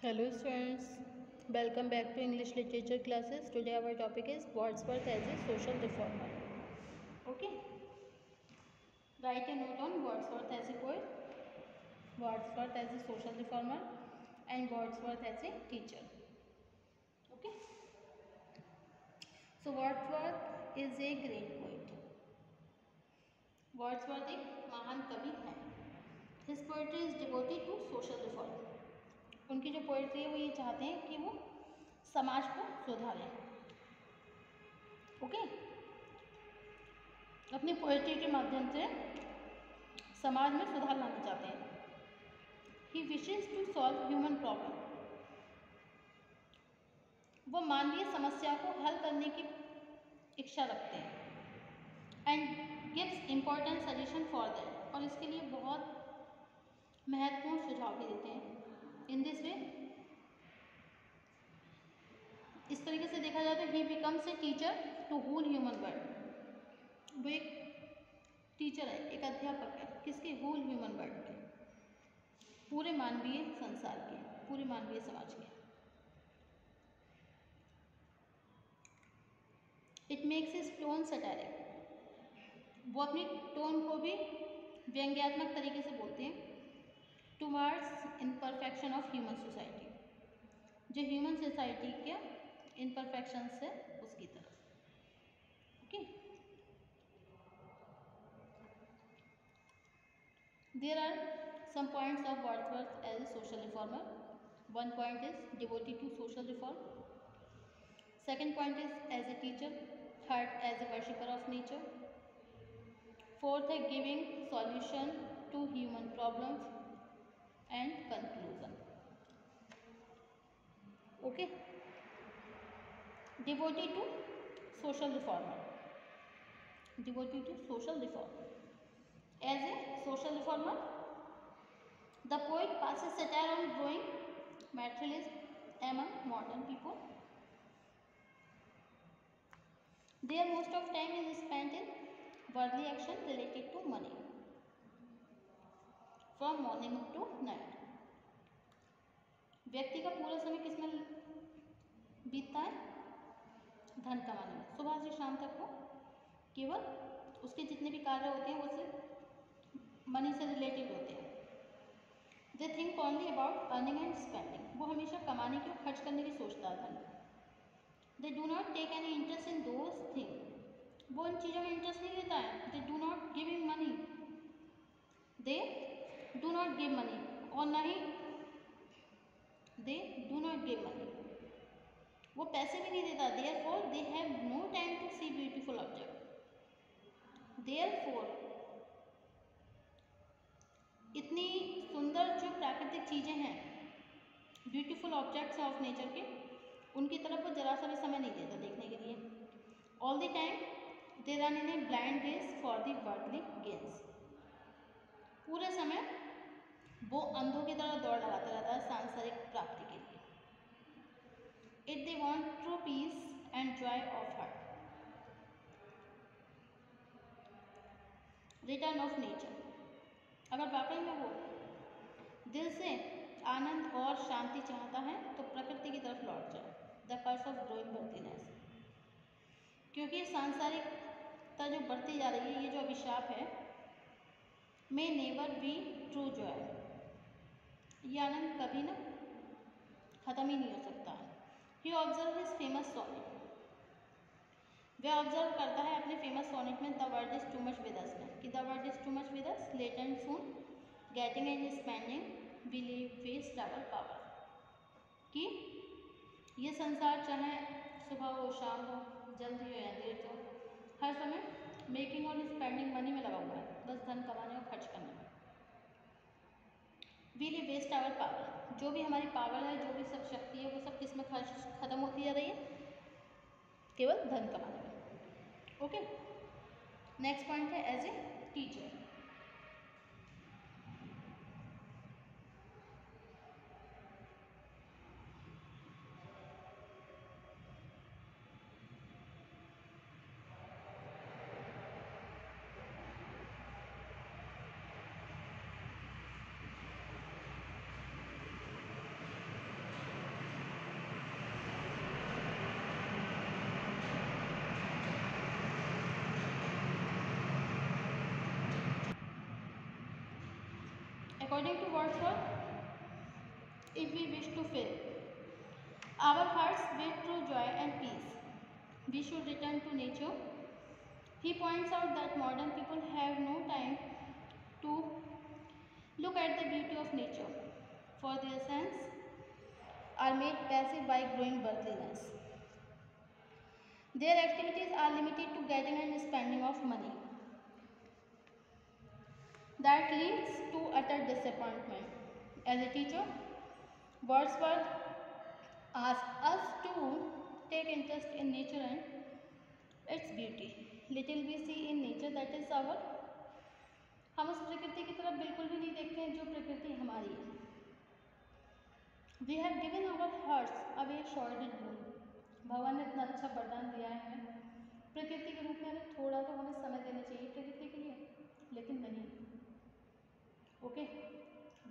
Hello students, welcome back to English literature classes. Today our topic is Wordsworth as a social reformer. Okay, write a note on Wordsworth as a poet, Wordsworth as a social reformer, and Wordsworth as a teacher. Okay, so Wordsworth is a great poet. Wordsworth एक महान कवि है. His poetry is devoted to social reform. उनकी जो poetry है वो ये चाहते हैं कि वो समाज को सुधारें. ओके, अपनी पोएट्री के माध्यम से समाज में सुधार लाना चाहते हैं. He wishes to solve human problem. वो मानवीय समस्या को हल करने की इच्छा रखते हैं. And gives important suggestion for that. और इसके लिए बहुत महत्वपूर्ण सुझाव भी देते हैं. इन दिस वे, इस तरीके से देखा जाए तो he becomes a teacher to whole human world. वो एक टीचर है, एक अध्यापक है. किसके? होल ह्यूमन वर्ल्ड के, पूरे मानवीय संसार के, पूरे मानवीय समाज के. It makes his tone सटायरिक. वो अपनी टोन को भी व्यंग्यात्मक तरीके से बोलते हैं. Towards imperfection of human society. जो ह्यूमन सोसाइटी के इम्परफेक्शंस है उसकी तरफ. Okay, there are some points of Wordsworth as a social reformer. One point is devoted to social reform. Second point is as a teacher. Third, as a worshipper of nature. Fourth, giving solution to human problems. And conclusion. Okay, devoted to social reformer. Devoted to social reform. As a social reformer, the poet passes satire on growing materialism among modern people. Their most of time is spent in worldly action related to money, from morning to night. व्यक्ति का पूरा समय किस में बीतता है? धन कमाने में. सुबह से शाम तक वो केवल उसके जितने भी कार्य होते हैं वो सिर्फ मनी से रिलेटेड होते हैं. They think only about earning and spending. वो हमेशा कमाने की और खर्च करने की सोचता है धन. They do not take any interest in those thing. वो इन चीज़ों में इंटरेस्ट नहीं लेता है. They do not give him money. They do not give money. और ना ही they do not give money. वो पैसे भी नहीं देता. Therefore they have no time to see beautiful object. Therefore इतनी सुंदर जो प्राकृतिक चीज़ें हैं, ब्यूटीफुल ऑब्जेक्ट्स ऑफ नेचर के, उनकी तरफ वो जरा सा भी समय नहीं देता देखने के लिए. All the time they run in a blind race for the worldly gains. पूरे समय वो अंधों की तरह दौड़ लगाता रहता है सांसारिक प्राप्ति के लिए. It they want true peace and joy of heart. Return of nature. अगर वाकई में वो दिल से आनंद और शांति चाहता है तो प्रकृति की तरफ लौट जाए. The curse of growing earthliness. क्योंकि सांसारिकता जो बढ़ती जा रही है, ये जो अभिशाप है, may never be true joy. ये आनंद कभी ना खत्म ही नहीं हो सकता. He observe his famous sonnet. वह ऑब्जर्व करता है अपने फेमस सॉनेट में the world is too much with us में कि the world is too much with us, late and soon, getting and spending will waste our power. कि ये संसार चाहे सुबह हो शाम हो, जल्दी हो या देर हो, हर समय मेकिंग और स्पेंडिंग मनी में लगा हुआ है, बस धन कमाने और खर्च करने में. Will waste our power. जो भी हमारी पावर है, जो भी सब शक्ति है, वो सब किस में खत्म होती जा रही है? केवल धन कमाने में. ओके, नेक्स्ट पॉइंट है as a teacher. According to Wordsworth, if we wish to fill our hearts with true joy and peace, we should return to nature. He points out that modern people have no time to look at the beauty of nature, for their senses are made passive by growing worldliness. Their activities are limited to getting and spending of money. That leads to utter disappointment. As a teacher, Wordsworth asks us to take interest in nature and its beauty. Little we see in nature, that is our, हम उस प्रकृति की तरफ बिल्कुल भी नहीं देखते हैं जो प्रकृति हमारी है. We have given our hearts away sordid boon. भगवान ने इतना अच्छा वरदान दिया है हमें प्रकृति के रूप में, हमें थोड़ा तो हमें समय देना चाहिए प्रकृति के लिए, लेकिन नहीं. Okay,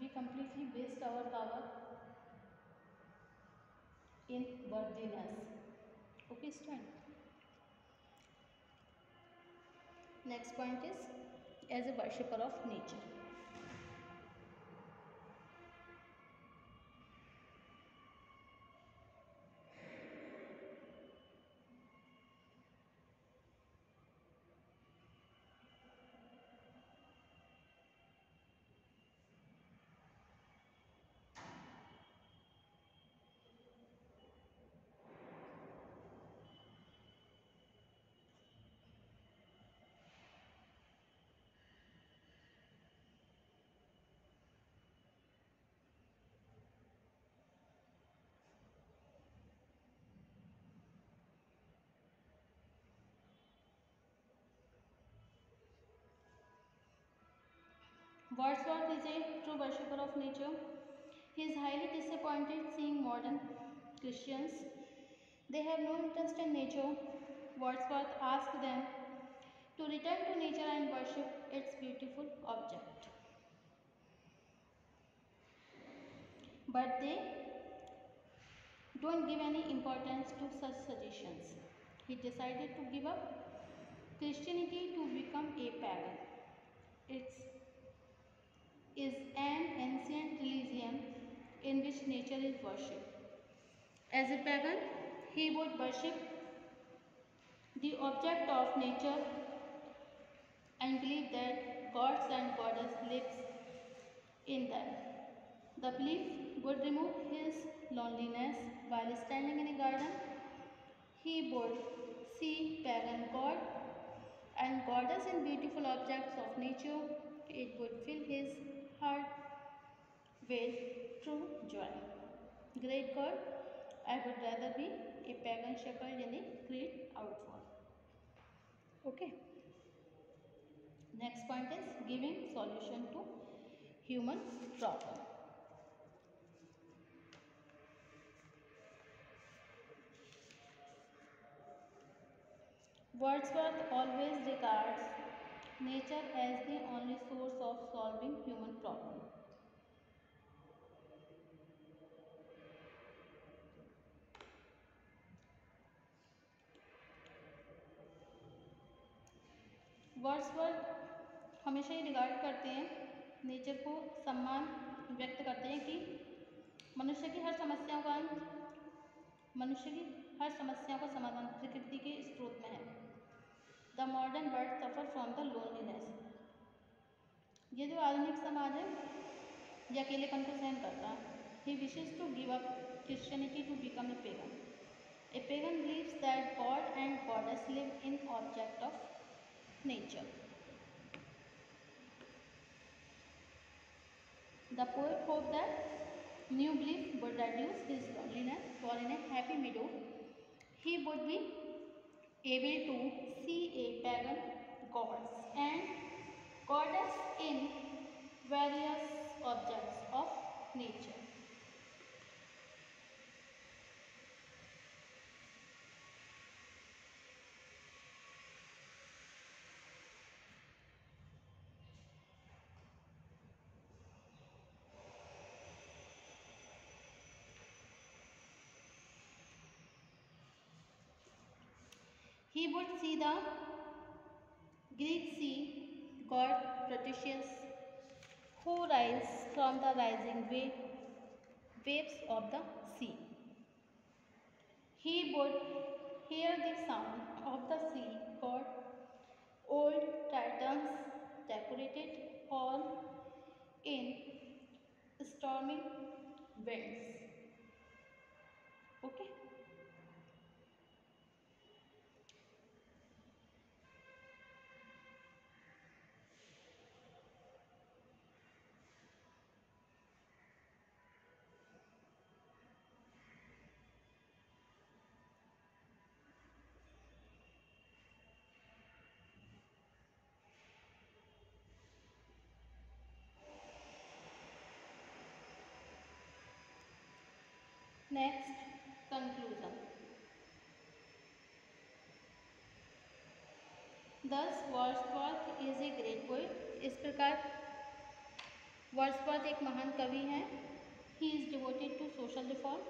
we completely waste our power in worldliness. Okay, student. Next point is as a worshipper of nature. Wordsworth is a true worshipper of nature. He is highly disappointed seeing modern Christians. They have no interest in nature. Wordsworth asks them to return to nature and worship its beautiful object. But they don't give any importance to such suggestions. He decided to give up Christianity to become a pagan. It is an ancient religion in which nature is worshipped. As a pagan, he would worship the object of nature and believe that gods and goddesses live in them. The belief would remove his loneliness while standing in a garden. He would see pagan god and goddess in beautiful objects of nature. It would fill his heart with true joy. Great God, I would rather be a pagan shepherd in a great outfall. Okay. Next point is giving solution to human problem. Wordsworth always regards nature as the only source of solving human problems. Wordsworth हमेशा ही regard करते हैं, nature को सम्मान व्यक्त करते हैं कि मनुष्य की हर समस्याओं का समाधान प्रकृति के स्रोत में है. The modern world suffer from the loneliness. ये जो आधुनिक समाज है ये अकेलेपन को सहन करता है. He wishes to give up Christianity to become a pagan. A pagan believes that God and goddess live in object of nature. The poet hoped that new belief would reduce his loneliness, for in a happy meadow he would be able to see a pagan gods and goddess in various objects of nature. He would see the Greek sea god Proteus, who rise from the rising waves of the sea. He would hear the sound of the sea god, old Titans decorated all in storming winds. Okay. Next, conclusion. Thus, Wordsworth is a great poet. इस प्रकार Wordsworth एक महान कवि हैं. He is devoted to social reform.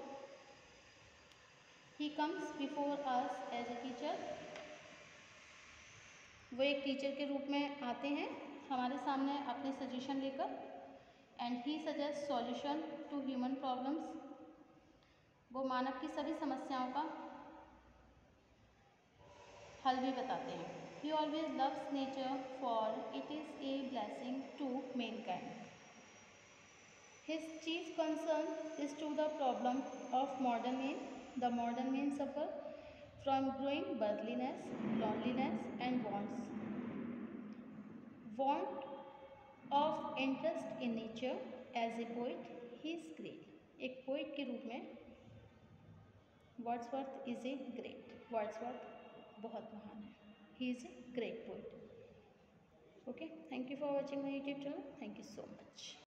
He comes before us as a teacher. वो एक teacher के रूप में आते हैं हमारे सामने अपने सजेशन लेकर. And he suggest solution to human problems. वो मानव की सभी समस्याओं का हल भी बताते हैं. He always loves nature for it is a blessing to mankind. His chief concern is to the problem of modern men. The modern men suffer from growing birthliness, loneliness and want of interest in nature. As a poet, he is great. एक poet के रूप में Wordsworth is a great. Wordsworth बहुत महान है. He is a great poet. Okay, thank you for watching my YouTube channel. Thank you so much.